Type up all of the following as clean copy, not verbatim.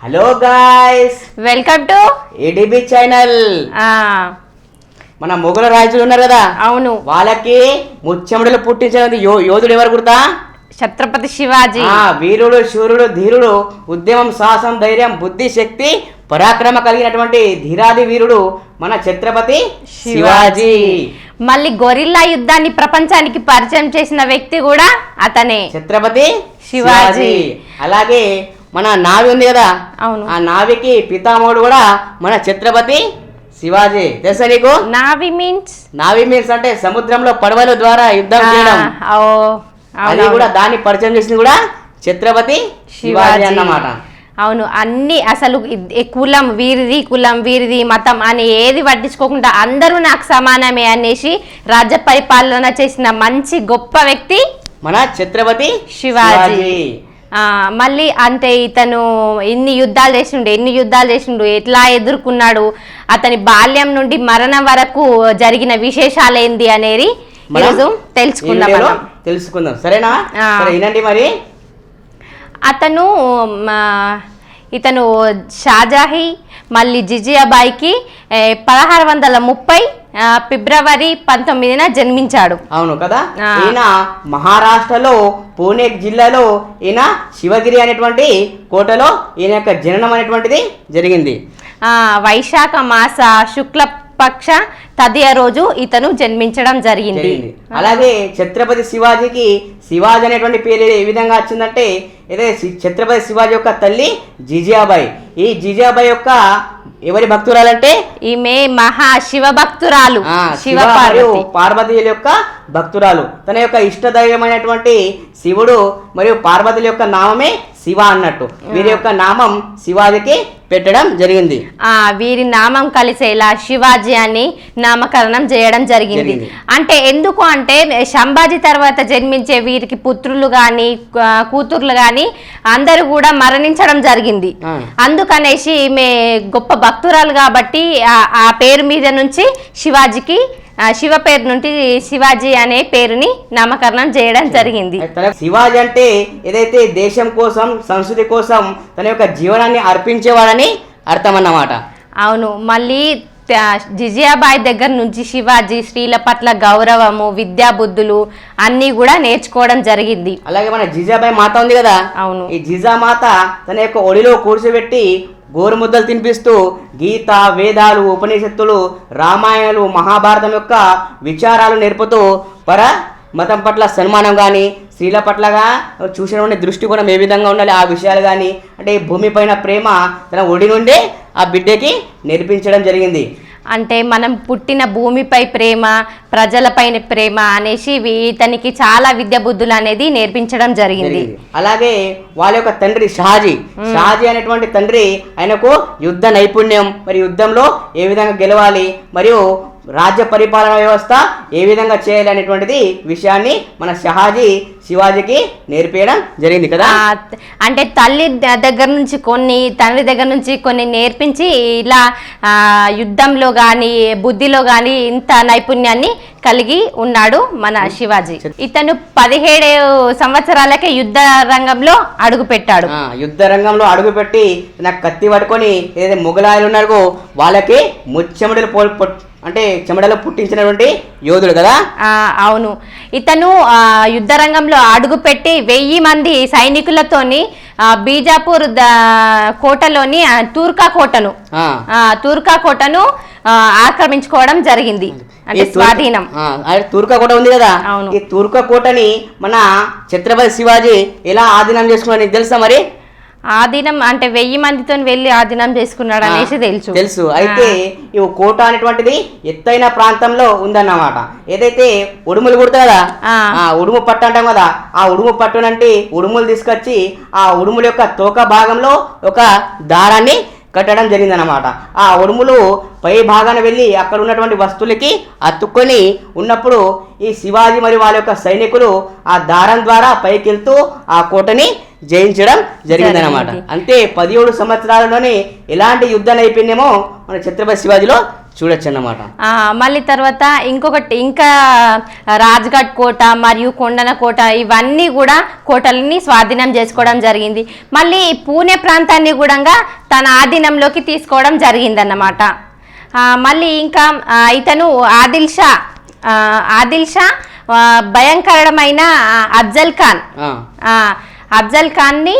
Hello guys, welcome to ADB channel. మన మొఘల రాజులు ఉన్నారు కదా, అవును, వాళ్ళకి ముచ్చెమడలు పుట్టించిన యోధుడు ఎవరు గుర్తా? ఛత్రపతి శివాజీ. వీరుడు, శూరుడు, ధీరుడు, ఉద్యమం, సాహసం, ధైర్యం, బుద్ధి, శక్తి, పరాక్రమ కలిగినటువంటి ధీరాది వీరుడు మన ఛత్రపతి శివాజీ. మళ్ళీ గొరిల్లా యుద్ధాన్ని ప్రపంచానికి పరిచయం చేసిన వ్యక్తి కూడా అతనే, ఛత్రపతి శివాజీ. అలాగే మన నావి ఉంది కదా, అవును, ఆ నావికి పితామహుడు కూడా మన ఛత్రపతి శివాజీ. తెలుసా నీకు? నావి మీన్స్ అంటే సముద్రంలో పడవల ద్వారా యుద్ధం చేయడం. అది కూడా దాన్ని పరిచయం చేసింది కూడా ఛత్రపతి శివాజీ అన్నమాట. అవును, అన్ని అసలు కులం వీరిది మతం అని ఏది పట్టించుకోకుండా అందరూ నాకు సమానమే అనేసి రాజ్య పరిపాలన చేసిన మంచి గొప్ప వ్యక్తి మన ఛత్రపతి శివాజీ. మళ్ళీ అంటే ఇతను ఎన్ని యుద్ధాలు చేసిండు, ఎట్లా ఎదుర్కొన్నాడు, అతని బాల్యం నుండి మరణం వరకు జరిగిన విశేషాలు ఏంది అనేది ఈరోజు తెలుసుకుందాం. సరేనా? వినండి మరి. ఇతను షాజాహీ మళ్ళీ జిజియాబాయికి 1630 ఫిబ్రవరి 19న జన్మించాడు. అవును కదా. ఈయన మహారాష్ట్రలో పూణే జిల్లాలో ఈయన శివగిరి అనేటువంటి కోటలో ఈయన యొక్క జననం అనేటువంటిది జరిగింది. వైశాఖ మాస శుక్ల పక్ష తదియ రోజు ఇతను జన్మించడం జరిగింది. అలాగే ఛత్రపతి శివాజీకి శివాజీ అనేటువంటి పేరు ఏ విధంగా వచ్చిందంటే, ఛత్రపతి శివాజీ యొక్క తల్లి జిజియాబాయి. ఈ జిజియాబాయి యొక్క ఎవరి భక్తురాలంటే ఈమె మహాశివ భక్తురాలు, శివ పార్వతీయుల యొక్క భక్తురాలు. తన యొక్క ఇష్టదైవమైనటువంటి శివుడు మరియు పార్వతుల యొక్క నామమే శివ అన్నట్టు వీరి యొక్క నామం శివాజీకి పెట్టడం జరిగింది. వీరి నామం కలిసేలా శివాజీ అని నామకరణం చేయడం జరిగింది. అంటే ఎందుకు అంటే సంభాజీ తర్వాత జన్మించే వీరికి పుత్రులు గాని కూతుర్లు గాని అందరూ కూడా మరణించడం జరిగింది. అందుకనేసి ఈమె గొప్ప భక్తురాలు కాబట్టి ఆ పేరు మీద నుంచి శివాజీకి శివ పేరు నుండి శివాజీ అనే పేరుని నామకరణం చేయడం జరిగింది. శివాజీ అంటే ఏదైతే దేశం కోసం, సంస్కృతి కోసం తన యొక్క జీవనాన్ని అర్పించేవాడని అర్థం అన్నమాట. అవును, మళ్ళీ జిజియాబాయి దగ్గర నుంచి శివాజీ స్త్రీల పట్ల గౌరవము, విద్యా బుద్ధులు అన్ని కూడా నేర్చుకోవడం జరిగింది. అలాగే మన జిజియాబాయి మాత ఉంది కదా, అవును, ఈ జిజా మాత తన యొక్క ఒడిలో కూర్చోబెట్టి గోరుముద్దలు తినిపిస్తూ గీత, వేదాలు, ఉపనిషత్తులు, రామాయణాలు, మహాభారతం యొక్క విచారాలు నేర్పుతూ మతం పట్ల సన్మానం కానీ, స్త్రీల పట్లగా చూసినటువంటి దృష్టికోణం ఏ విధంగా ఉండాలి ఆ విషయాలు కానీ, అంటే భూమిపైన ప్రేమ తన ఒడి నుండే ఆ బిడ్డకి నేర్పించడం జరిగింది. అంటే మనం పుట్టిన భూమిపై ప్రేమ, ప్రజలపైన ప్రేమ అనేసి ఇతనికి చాలా విద్యా బుద్ధులు అనేది నేర్పించడం జరిగింది. అలాగే వాళ్ళ యొక్క తండ్రి షాజీ అనేటువంటి తండ్రి ఆయనకు యుద్ధ నైపుణ్యం, మరి యుద్ధంలో ఏ విధంగా గెలవాలి మరియు రాజ్య పరిపాలన వ్యవస్థ ఏ విధంగా చేయాలి అనేటువంటిది విషయాన్ని మన శివాజీకి నేర్పించడం జరిగింది కదా. అంటే తల్లి దగ్గర నుంచి తండ్రి దగ్గర నుంచి కొన్ని నేర్పించి ఇలా యుద్ధంలో కానీ బుద్ధిలో కానీ ఇంత నైపుణ్యాన్ని కలిగి ఉన్నాడు మన శివాజీ. ఇతను 17 సంవత్సరాలకే యుద్ధ రంగంలో అడుగుపెట్టాడు. యుద్ధ రంగంలో అడుగుపెట్టి నాకు కత్తి పట్టుకొని ఏదైతే మొఘలాయులు ఉన్నారో వాళ్ళకి ముచ్చెమడలు అంటే చెమడలో పుట్టించినటువంటి యోధుడు కదా. అవును, ఇతను యుద్ధ రంగంలో అడుగుపెట్టి 1000 మంది సైనికులతోని బీజాపూర్ కోటలోని తూర్కా కోటను ఆక్రమించుకోవడం జరిగింది. అంటే స్వాధీనం. తూర్కా కోట ఉంది కదా, ఈ తూర్కా కోటని మన ఛత్రపతి శివాజీ ఎలా ఆధీనం చేసుకున్నాడు నీకు తెలుసా? మరి ఆధీనం అంటే 1000 మందితో వెళ్ళి ఆధీనం చేసుకున్నాడు అనేసి తెలుసు. అయితే ఈ కోట అనేటువంటిది ఎత్తైన ప్రాంతంలో ఉందన్నమాట. ఏదైతే ఉడుములు కుడతాయి కదా, ఉడుము పట్టు అంటాం కదా, ఆ ఉడుము పట్టునంటే ఉడుములు తీసుకొచ్చి ఆ ఉడుముల యొక్క తోక భాగంలో ఒక దారాన్ని కట్టడం జరిగిందనమాట. ఆ ఉడుములు పై భాగాన వెళ్ళి అక్కడ ఉన్నటువంటి వస్తువులకి అతుక్కొని ఉన్నప్పుడు ఈ శివాజీ మరియు వాళ్ళ యొక్క సైనికులు ఆ దారం ద్వారా పైకి వెళ్తూ ఆ కోటని జయించడం జరిగిందనమాట. అంతే 17 సంవత్సరాలలోనే ఎలాంటి యుద్ధ నైపుణ్యమో మన ఛత్రపతి శివాజీలో చూడొచ్చు అన్నమాట. మళ్ళీ తర్వాత ఇంకా రాజ్ఘాట్ కోట మరియు కొండన కోట ఇవన్నీ కూడా కోటలని స్వాధీనం చేసుకోవడం జరిగింది. మళ్ళీ పూణే ప్రాంతాన్ని కూడా తన ఆధీనంలోకి తీసుకోవడం జరిగిందన్నమాట. మళ్ళీ ఇంకా ఇతను ఆదిల్ షా భయంకరమైన అఫ్జల్ ఖాన్ ని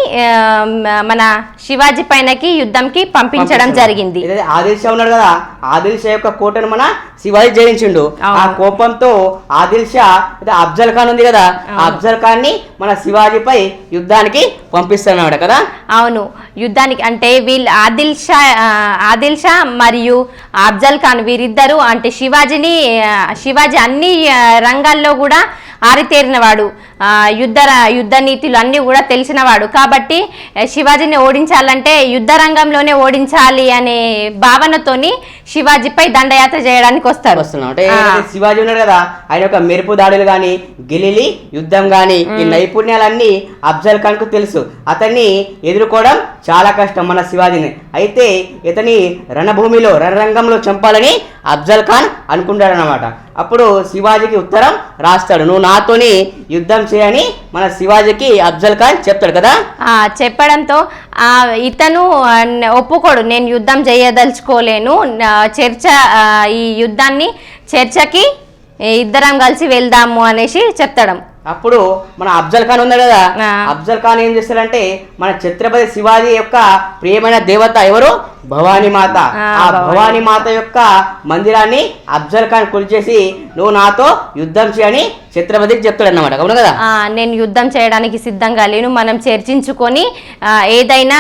మన శివాజీ పైనకి యుద్ధంకి పంపించడం జరిగింది. ఆదిల్ షా ఉన్నాడు కదా, ఆదిల్ షా యొక్క కోటను మన శివాజీ జయించిండు. ఆ కోపంతో ఆదిల్ షా అఫ్జల్ ఖాన్ ఉంది కదా, అఫ్జల్ ఖాన్ ని మన శివాజీపై యుద్ధానికి పంపిస్తున్నాడు కదా. అవును, యుద్ధానికి అంటే వీళ్ళు ఆదిల్ షా మరియు అఫ్జల్ ఖాన్ వీరిద్దరు అంటే శివాజీ అన్ని రంగాల్లో కూడా ఆరితేరినవాడు, యుద్ధ నీతులు అన్నీ కూడా తెలిసినవాడు. కాబట్టి శివాజీని ఓడించాలంటే యుద్ధ రంగంలోనే ఓడించాలి అనే భావనతోని శివాజీపై దండయాత్ర చేయడానికి వస్తారు. అంటే శివాజీ ఉన్నాడు కదా, ఆయన యొక్క మెరుపు దాడులు గాని, గిలిలి యుద్ధం గాని, ఈ నైపుణ్యాలన్నీ అఫ్జల్ ఖాన్ కు తెలుసు. అతన్ని ఎదుర్కోవడం చాలా కష్టం మన శివాజీని. అయితే ఇతని రణరంగంలో చంపాలని అఫ్జల్ ఖాన్ అనుకుంటాడు అన్నమాట. అప్పుడు శివాజీకి ఉత్తరం రాస్తాడు, నువ్వు నాతోని యుద్ధం చేయని మన శివాజీకి అఫ్జల్ ఖాన్ చెప్తాడు కదా. చెప్పడంతో ఇతను ఒప్పుకోడు, నేను యుద్ధం చేయదలుచుకోలేను, ఈ యుద్ధాన్ని చర్చకి ఇద్దరం కలిసి వెళ్దాము అనేసి చెప్తాడు. అప్పుడు మన అఫ్జల్ ఖాన్ ఉన్నాడు కదా, అఫ్జల్ ఖాన్ ఏం చేస్తాడంటే మన ఛత్రపతి శివాజీ యొక్క ప్రియమైన దేవత ఎవరు, భవానీ మాత. ఆ భవానీ మాత యొక్క మందిరాన్ని అఫ్జల్ ఖాన్ కూల్చేసి నువ్వు నాతో యుద్ధం చేయని ఛత్రపతికి చెప్తాడు అన్నమాట. అవును కదా, నేను యుద్ధం చేయడానికి సిద్ధంగా లేను, మనం చర్చించుకొని ఏదైనా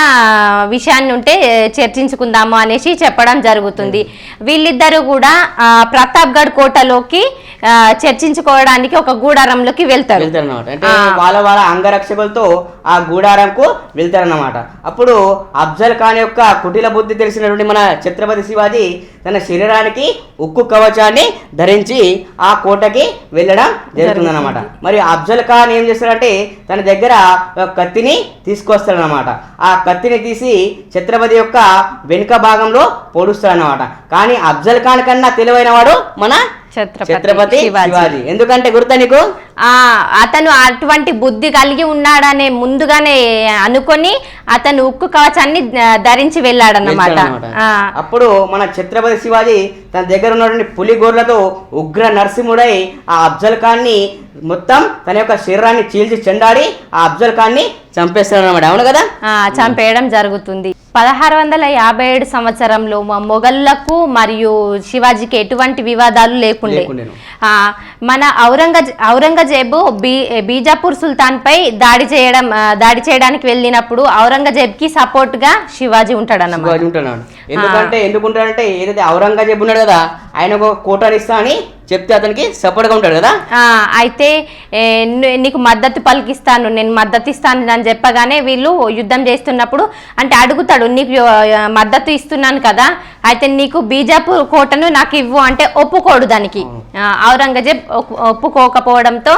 విషయాన్ని ఉంటే చర్చించుకుందాము అనేసి చెప్పడం జరుగుతుంది. వీళ్ళిద్దరూ కూడా ప్రతాప్గఢ్ కోటలోకి చర్చించుకోవడానికి ఒక గూడారంలోకి వెళ్తారన్నమాట. అంటే వాళ్ళ అంగరక్షకులతో ఆ గూడారంకు వెళ్తారన్నమాట. అప్పుడు అఫ్జల్ ఖాన్ యొక్క కుటిల బుద్ధి తెలిసినటువంటి మన ఛత్రపతి శివాజీ తన శరీరానికి ఉక్కు కవచాన్ని ధరించి ఆ కోటకి వెళ్ళడం జరుగుతుందన్నమాట. మరి అఫ్జల్ ఖాన్ ఏం చేస్తాడంటే తన దగ్గర కత్తిని తీసుకొస్తాడనమాట. ఆ కత్తిని తీసి ఛత్రపతి యొక్క వెనుక భాగంలో పొడుస్తాడనమాట. కానీ అఫ్జల్ ఖాన్ కన్నా తెలివైన వాడు మన ఛత్రపతి శివాజీ. ఎందుకంటే గుర్తా నీకు, అతను అటువంటి బుద్ధి కలిగి ఉన్నాడనే ముందుగానే అనుకొని అతను ఉక్కు కవచాన్ని ధరించి వెళ్ళాడన్నమాట. అప్పుడు మన ఛత్రపతి శివాజీ తన దగ్గర ఉన్నటువంటి పులి గోర్లతో ఉగ్ర నరసింహుడై ఆ అఫ్జల్ ఖాన్ ని మొత్తం తన యొక్క శరీరాన్ని చీల్చి చెండాడి ఆ అఫ్జల్ ఖాన్ ని చంపేస్తాడు అన్నమాట. అవును కదా, చంపేయడం జరుగుతుంది. 1657 సంవత్సరంలో మొఘలులకు మరియు శివాజీకి ఎటువంటి వివాదాలు లేకుండే. మన ఔరంగజేబు బీజాపూర్ సుల్తాన్ పై దాడి చేయడానికి వెళ్ళినప్పుడు ఔరంగజేబ్ కి సపోర్ట్ గా శివాజీ ఉంటాడన్నమాట. ఎందుకుంటాడంటే ఏదైతే ఔరంగజేబు ఉన్నాడు కదా, ఆయన ఒక కోటనిస్తా అని చెప్తే అతనికి సపోర్ట్ గా ఉంటాడు కదా. అయితే నీకు మద్దతు పలికిస్తాను, నేను మద్దతు ఇస్తాను అని చెప్పగానే వీళ్ళు యుద్ధం చేస్తున్నప్పుడు అంటే అడుగుతాడు, నీకు మద్దతు ఇస్తున్నాను కదా, అయితే నీకు బీజాపూర్ కోటను నాకు ఇవ్వు అంటే ఒప్పుకోడు దానికి. ఔరంగజేబ్ ఒప్పుకోకపోవడంతో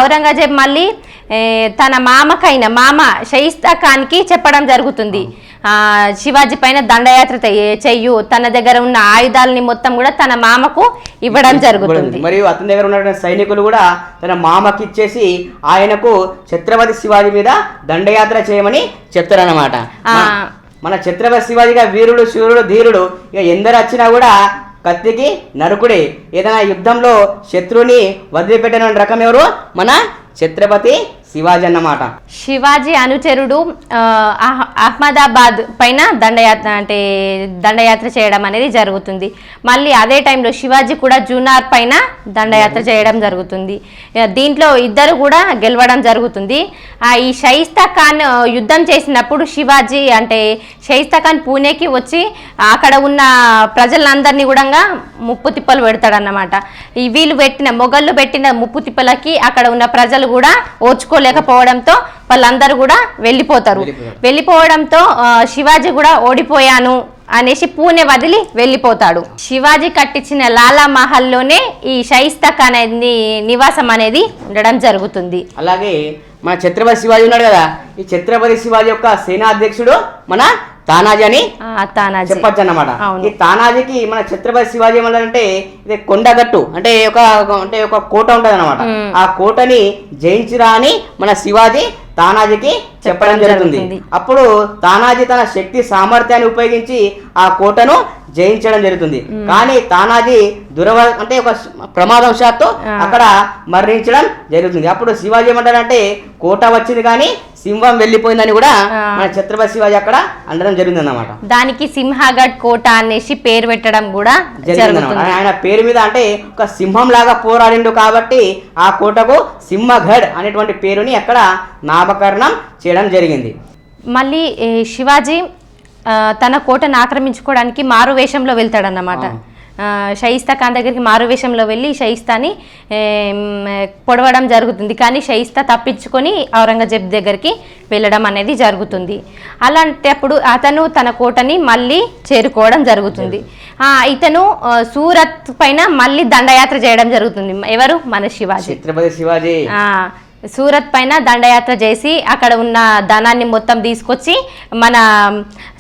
ఔరంగజేబ్ మళ్ళీ తన మామ షయిస్తా ఖాన్ కి చెప్పడం జరుగుతుంది, శివాజీ పైన దండయాత్ర చెయ్యు, తన దగ్గర ఉన్న ఆయుధాలని మొత్తం కూడా తన మామకు ఇవ్వడం జరుగుతుంది. మరియు అతని దగ్గర ఉన్న సైనికులు కూడా తన మామకి ఇచ్చేసి ఆయనకు ఛత్రపతి శివాజీ మీద దండయాత్ర చేయమని చెప్తారన్నమాట. మన ఛత్రపతి శివాజీగా వీరుడు, శూరుడు, ధీరుడు, ఇక ఎందరు వచ్చినా కూడా కత్తికి నరుకుడే. ఏదైనా యుద్ధంలో శత్రువుని వదిలిపెట్టిన రకం ఎవరు, మన ఛత్రపతి శివాజీ అన్నమాట. శివాజీ అనుచరుడు అహ్మదాబాద్ పైన దండయాత్ర చేయడం అనేది జరుగుతుంది. మళ్ళీ అదే టైంలో శివాజీ కూడా జూనార్ పైన దండయాత్ర చేయడం జరుగుతుంది. దీంట్లో ఇద్దరు కూడా గెలవడం జరుగుతుంది. ఈ షయిస్తా ఖాన్ యుద్ధం చేసినప్పుడు శివాజీ అంటే షయిస్తా ఖాన్ పూణేకి వచ్చి అక్కడ ఉన్న ప్రజలందరినీ కూడా ముప్పు తిప్పలు పెడతాడన్నమాట. మొఘళ్ళు పెట్టిన ముప్పు తిప్పలకి అక్కడ ఉన్న ప్రజలు కూడా ఓర్చుకోలేకపోవడంతో వాళ్ళందరూ కూడా వెళ్ళిపోవడంతో శివాజీ కూడా ఓడిపోయాను అనేసి పూణే వదిలి వెళ్ళిపోతాడు. శివాజీ కట్టించిన లాలా మహల్లోనే ఈ షయిస్తా ఖాన్ అనేది నివాసం అనేది ఉండడం జరుగుతుంది. అలాగే మన ఛత్రపతి శివాజీ ఉన్నాడు కదా, ఈ ఛత్రపతి శివాజీ యొక్క సేనాధ్యక్షుడు మన తానాజీ అని తానాజీ చెప్పొచ్చు అన్నమాట. ఈ తానాజీకి మన ఛత్రపతి శివాజీ ఏమంటారంటే ఇది కొండగట్టు అంటే ఒక కోట ఉంటది అనమాట. ఆ కోటని జయించిరా అని మన శివాజీ తానాజీకి చెప్పడం జరుగుతుంది. అప్పుడు తానాజీ తన శక్తి సామర్థ్యాన్ని ఉపయోగించి ఆ కోటను జయించడం జరుగుతుంది. కానీ తానాజీ అంటే ఒక ప్రమాదవశాత్తు అక్కడ మరణించడం జరుగుతుంది. అప్పుడు శివాజీ ఏమంటారంటే కోట వచ్చింది కానీ సింహం వెళ్ళిపోయిందని కూడా మన ఛత్రపతి శివాజీ అక్కడ అనడం జరిగింది అన్నమాట. దానికి సింహగఢ్ కోట అనేసి పేరు పెట్టడం కూడా జరిగింది అన్నమాట. ఆయన పేరు మీద అంటే ఒక సింహం లాగా పోరాడిండు కాబట్టి ఆ కోటకు సింహగఢ్ అనేటువంటి పేరుని అక్కడ నామకరణం చేయడం జరిగింది. మళ్ళీ శివాజీ తన కోటను ఆక్రమించుకోవడానికి మారు వేషంలో వెళ్తాడన్నమాట. షయిస్తా ఖాన్ దగ్గరికి మారువేషంలో వెళ్ళి షయిస్తాని పొడవడం జరుగుతుంది. కానీ షయిస్తా తప్పించుకొని ఔరంగజేబ్ దగ్గరికి వెళ్ళడం అనేది జరుగుతుంది. అలాంటప్పుడు అతను తన కోటని మళ్ళీ చేరుకోవడం జరుగుతుంది. ఇతను సూరత్ పైన మళ్ళీ దండయాత్ర చేయడం జరుగుతుంది. ఎవరు? మన శివాజీ, ఛత్రపతి శివాజీ. సూరత్ పైన దండయాత్ర చేసి అక్కడ ఉన్న ధనాన్ని మొత్తం తీసుకొచ్చి మన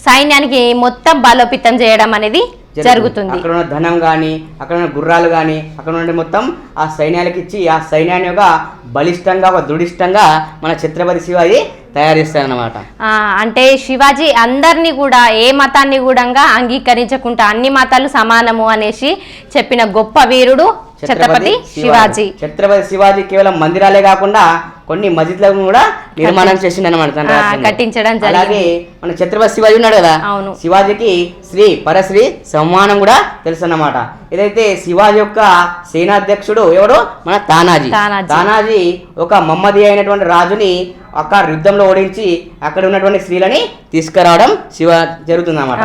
సైన్యానికి మొత్తం బలోపేతం చేయడం అనేది జరుగుతుంది. అక్కడ ఉన్న ధనం కానీ అక్కడ ఉన్న గుర్రాలు కానీ అక్కడ నుండి మొత్తం ఆ సైన్యాలకు ఇచ్చి ఆ సైన్యాన్ని ఒక బలిష్టంగా ఒక దృఢిష్టంగా మన ఛత్రపతి శివాజీ తయారు చేస్తారన్నమాట. అంటే శివాజీ అందరినీ కూడా ఏ మతాన్ని కూడా అంగీకరించకుండా అన్ని మతాలు సమానము అనేసి చెప్పిన గొప్ప వీరుడు ఛత్రపతి శివాజీ. ఛత్రపతి శివాజీ కేవలం మందిరాలే కాకుండా కొన్ని మస్జిద్లను కూడా నిర్మాణం చేసిండు అనమాట, కట్టించడం. అలాగే మన ఛత్రపతి శివాజీ ఉన్నాడు కదా, శివాజీకి శ్రీ పరశ్రీ సమ్మానం కూడా తెలుసు అన్నమాట. ఏదైతే శివాజీ యొక్క సేనాధ్యక్షుడు ఎవరు? మన తానాజీ. తానాజీ ఒక మమ్మది అయినటువంటి రాజుని అక్కడ యుద్ధంలో ఓడించి అక్కడ ఉన్నటువంటి స్త్రీలని తీసుకురావడం జరుగుతుంది అన్నమాట.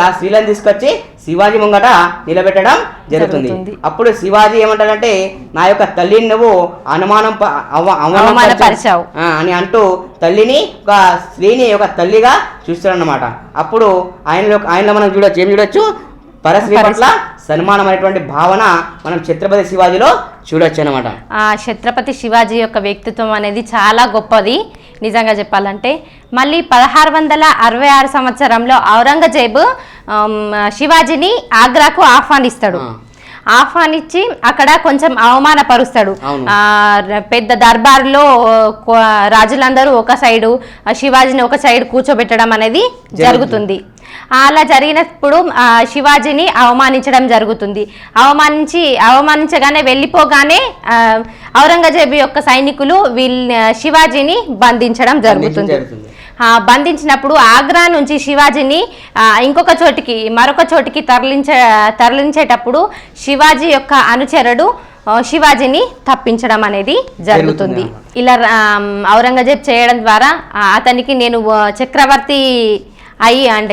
ఆ స్త్రీలను తీసుకొచ్చి శివాజీ ముంగట నిలబెట్టడం జరుగుతుంది. అప్పుడు శివాజీ ఏమంటాడంటే నా యొక్క తల్లిని నువ్వు అవమానపరిచావు అని అంటూ తల్లిని ఒక స్త్రీని ఒక తల్లిగా చూస్తాడన్నమాట. అప్పుడు ఆయనలో మనం ఏం చూడొచ్చు? పరశ్రీ పట్ల సన్మానం అనేటువంటి భావన మనం ఛత్రపతి శివాజీలో చూడొచ్చు అనమాట. ఛత్రపతి శివాజీ యొక్క వ్యక్తిత్వం అనేది చాలా గొప్పది నిజంగా చెప్పాలంటే. మళ్ళీ 1666 సంవత్సరంలో ఔరంగజేబు శివాజీని ఆగ్రాకు ఆహ్వానిస్తాడు. ఆహ్వానించి అక్కడ కొంచెం అవమానపరుస్తాడు. పెద్ద దర్బార్లో రాజులందరూ ఒక సైడు, శివాజీని ఒక సైడ్ కూర్చోబెట్టడం అనేది జరుగుతుంది. అలా జరిగినప్పుడు శివాజీని అవమానించడం జరుగుతుంది. అవమానించగానే వెళ్ళిపోగానే ఔరంగజేబు యొక్క సైనికులు శివాజీని బంధించడం జరుగుతుంది. బంధించినప్పుడు ఆగ్రా నుంచి శివాజీని మరొక చోటికి తరలించేటప్పుడు శివాజీ యొక్క అనుచరుడు శివాజీని తప్పించడం అనేది జరుగుతుంది. ఇలా ఔరంగజేబ్ చేయడం ద్వారా అతనికి నేను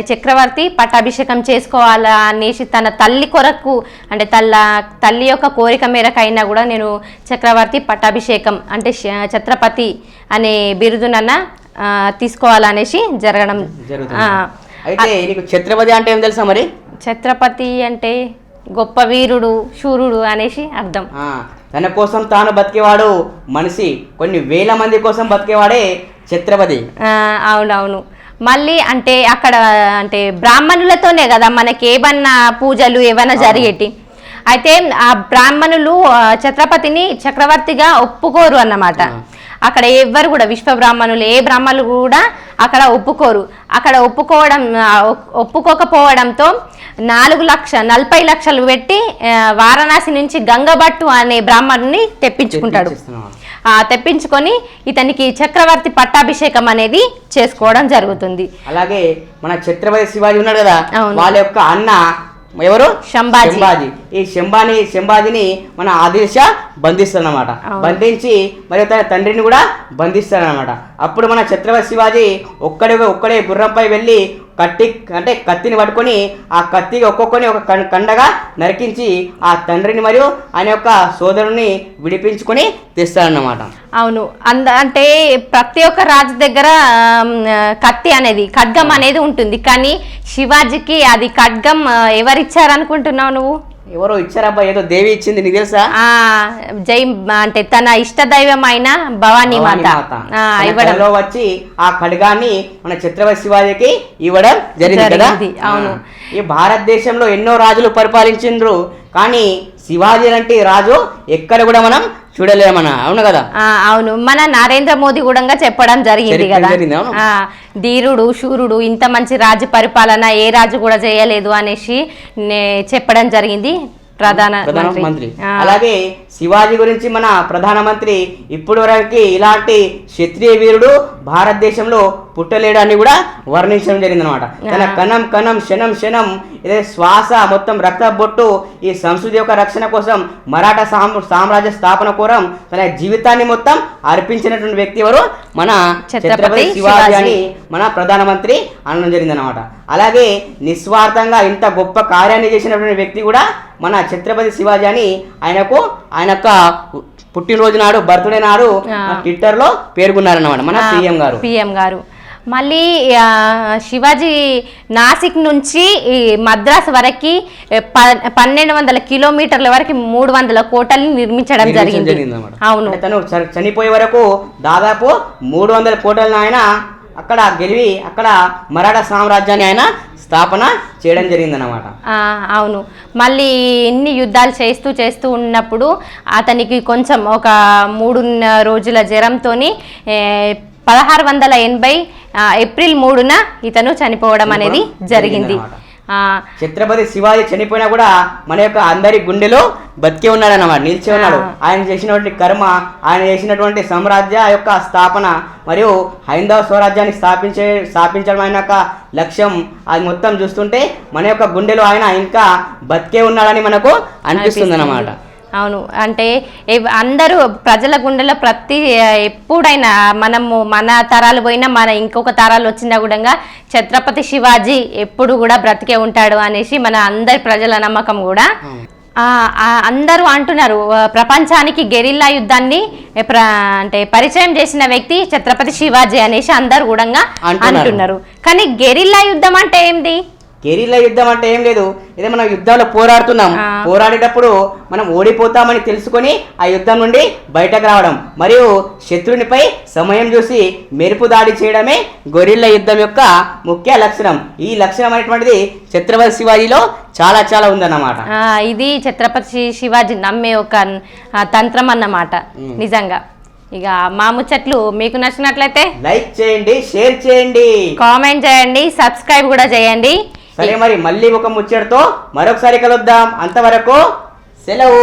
చక్రవర్తి పట్టాభిషేకం చేసుకోవాలా అనేసి తన తల్లి కొరకు అంటే తల్లి యొక్క కోరిక మేరకు అయినా కూడా నేను చక్రవర్తి పట్టాభిషేకం అంటే ఛత్రపతి అనే బిరుదునన్న తీసుకోవాలనేసి జరగడం జరుగుతుంది. అయితే నీకు ఛత్రపతి అంటే ఏం తెలుసా మరి? ఛత్రపతి అంటే గొప్ప వీరుడు, శూరుడు అనేసి అర్థం. తన కోసం తాను బతికేవాడు మనిషి, కొన్ని వేల మంది కోసం బతికేవాడే ఛత్రపతి. అవునవును. మళ్ళీ అంటే అక్కడ అంటే బ్రాహ్మణులతోనే కదా మనకి ఏమన్నా పూజలు ఏమైనా జరిగేటి. అయితే ఆ బ్రాహ్మణులు ఛత్రపతిని చక్రవర్తిగా ఒప్పుకోరు అన్నమాట. అక్కడ ఎవ్వరు కూడా విశ్వబ్రాహ్మణులు ఏ బ్రాహ్మణులు కూడా అక్కడ ఒప్పుకోరు. అక్కడ ఒప్పుకోకపోవడంతో 40 లక్షలు పెట్టి వారణాసి నుంచి గంగభట్టు అనే బ్రాహ్మణుని తెప్పించుకుంటాడు. తెప్పించుకొని ఇతనికి చక్రవర్తి పట్టాభిషేకం అనేది చేసుకోవడం జరుగుతుంది. అలాగే మన ఛత్రపతి శివాజీ ఉన్నాడు కదా, వాళ్ళ యొక్క అన్న ఎవరు? శంభాజీ. ఈ శంభాజీని మన ఆదిల్ షా బంధిస్తాడనమాట. బంధించి మరియు తన తండ్రిని కూడా బంధిస్తాడనమాట. అప్పుడు మన ఛత్రపతి శివాజీ ఒక్కడే గుర్రంపై వెళ్ళి కత్తిని పట్టుకొని ఆ కత్తికి ఒక్కొక్కని ఒక కండగా నరికించి ఆ తండ్రిని మరియు ఆయన యొక్క సోదరుని విడిపించుకొని తెస్తాడన్నమాట. అవును. అంటే ప్రతి ఒక్క రాజు దగ్గర కత్తి అనేది ఖడ్గం అనేది ఉంటుంది. కానీ శివాజీకి అది ఖడ్గం ఎవరిచ్చారనుకుంటున్నావు నువ్వు? ఎవరో ఇచ్చారబ్బా, ఏదో దేవి ఇచ్చింది, నీకు తెలుసా? జై అంటే తన ఇష్ట దైవం అయిన భవానీ మాత ఇవ్వడంలో వచ్చి ఆ ఖడ్గాన్ని మన ఛత్రపతి శివాజీకి ఇవ్వడం జరిగింది కదా. అవును. ఈ భారతదేశంలో ఎన్నో రాజులు పరిపాలించిండ్రు, కానీ శివాజీ లాంటి రాజు ఎక్కడ కూడా మనం చూడలేమన్నా. అవును కదా? అవును. మన నరేంద్ర మోదీ కూడా చెప్పడం జరిగింది కదా, ధీరుడు శూరుడు, ఇంత మంచి రాజు పరిపాలన ఏ రాజు కూడా చేయలేదు అనేసి చెప్పడం జరిగింది ప్రధానమంత్రి. అలాగే శివాజీ గురించి మన ప్రధానమంత్రి ఇప్పుడు వరకు ఇలాంటి క్షత్రియ వీరుడు భారతదేశంలో పుట్టలేడు అని కూడా వర్ణించడం జరిగింది అనమాట. తన కణం కణం క్షణం క్షణం ఇదే శ్వాస మొత్తం రక్త బొట్టు ఈ సంస్కృతి యొక్క రక్షణ కోసం మరాఠా సామ్రాజ్య స్థాపన కోరం తన జీవితాన్ని మొత్తం అర్పించినటువంటి వ్యక్తి ఎవరు? మన ఛత్రపతి శివాజీ అని మన ప్రధానమంత్రి అనడం జరిగింది అనమాట. అలాగే నిస్వార్థంగా ఇంత గొప్ప కార్యాన్ని చేసినటువంటి వ్యక్తి కూడా మన ఛత్రపతి శివాజీ అని ఆయన యొక్క పుట్టినరోజు నాడు, బర్త్డే నాడు ట్విట్టర్ లో పేర్కొన్నారన్నమాట మన పిఎం గారు. మళ్ళీ శివాజీ నాసిక్ నుంచి ఈ మద్రాస్ వరకు 1200 కిలోమీటర్ల వరకు 300 కోటల్ని నిర్మించడం జరిగింది. అవును. తను చనిపోయే వరకు దాదాపు 300 కోటలను ఆయన అక్కడ గెలివి అక్కడ మరాఠా సామ్రాజ్యాన్ని ఆయన స్థాపన చేయడం జరిగిందన్నమాట. అవును. మళ్ళీ ఎన్ని యుద్ధాలు చేస్తూ ఉన్నప్పుడు అతనికి కొంచెం ఒక 3 రోజుల జ్వరంతో 1680 ఏప్రిల్ 3న ఇతను చనిపోవడం అనేది జరిగింది. ఛత్రపతి శివాజీ చనిపోయినా కూడా మన యొక్క అందరి గుండెలో బతికే ఉన్నాడు అన్నమాట, నిలిచి ఉన్నాడు. ఆయన చేసినటువంటి కర్మ, ఆయన చేసినటువంటి సామ్రాజ్య యొక్క స్థాపన మరియు హైందవ స్వరాజ్యాన్ని స్థాపించడం ఆయన యొక్క లక్ష్యం, అది మొత్తం చూస్తుంటే మన యొక్క గుండెలో ఆయన ఇంకా బతికే ఉన్నాడని మనకు అనిపిస్తుంది అన్నమాట. అవును. అంటే అందరూ ప్రజల గుండెలో ఎప్పుడైనా మనము మన తరాలు పోయినా మన ఇంకొక తరాలు వచ్చినా కూడా ఛత్రపతి శివాజీ ఎప్పుడు కూడా బ్రతికే ఉంటాడు అనేసి మన అందరి ప్రజల నమ్మకం కూడా. అందరూ అంటున్నారు ప్రపంచానికి గెరిల్లా యుద్ధాన్ని అంటే పరిచయం చేసిన వ్యక్తి ఛత్రపతి శివాజీ అనేసి అందరు కూడా అంటున్నారు. కానీ గెరిల్లా యుద్ధం అంటే ఏంది? గెరిల్లా యుద్ధం అంటే ఏం లేదు, ఇదే మనం యుద్ధంలో పోరాడుతున్నాం, పోరాడేటప్పుడు మనం ఓడిపోతామని తెలుసుకొని ఆ యుద్ధం నుండి బయటకు రావడం మరియు శత్రునిపై సమయం చూసి మెరుపు దాడి చేయడమే గొరిల్లా యుద్ధం యొక్క ముఖ్య లక్షణం. ఈ లక్షణం అనేటువంటిది ఛత్రపతి శివాజీలో చాలా చాలా ఉందన్నమాట. ఇది ఛత్రపతి శివాజీ నమ్మే ఒక తంత్రం అన్నమాట నిజంగా. ఇక మా ముచ్చట్లు మీకు నచ్చినట్లయితే లైక్ చేయండి, షేర్ చేయండి, కామెంట్ చేయండి, సబ్స్క్రైబ్ కూడా చేయండి. సరే, మరి మళ్ళీ ఒక ముచ్చటతో మరొకసారి కలుద్దాం. అంతవరకు సెలవు.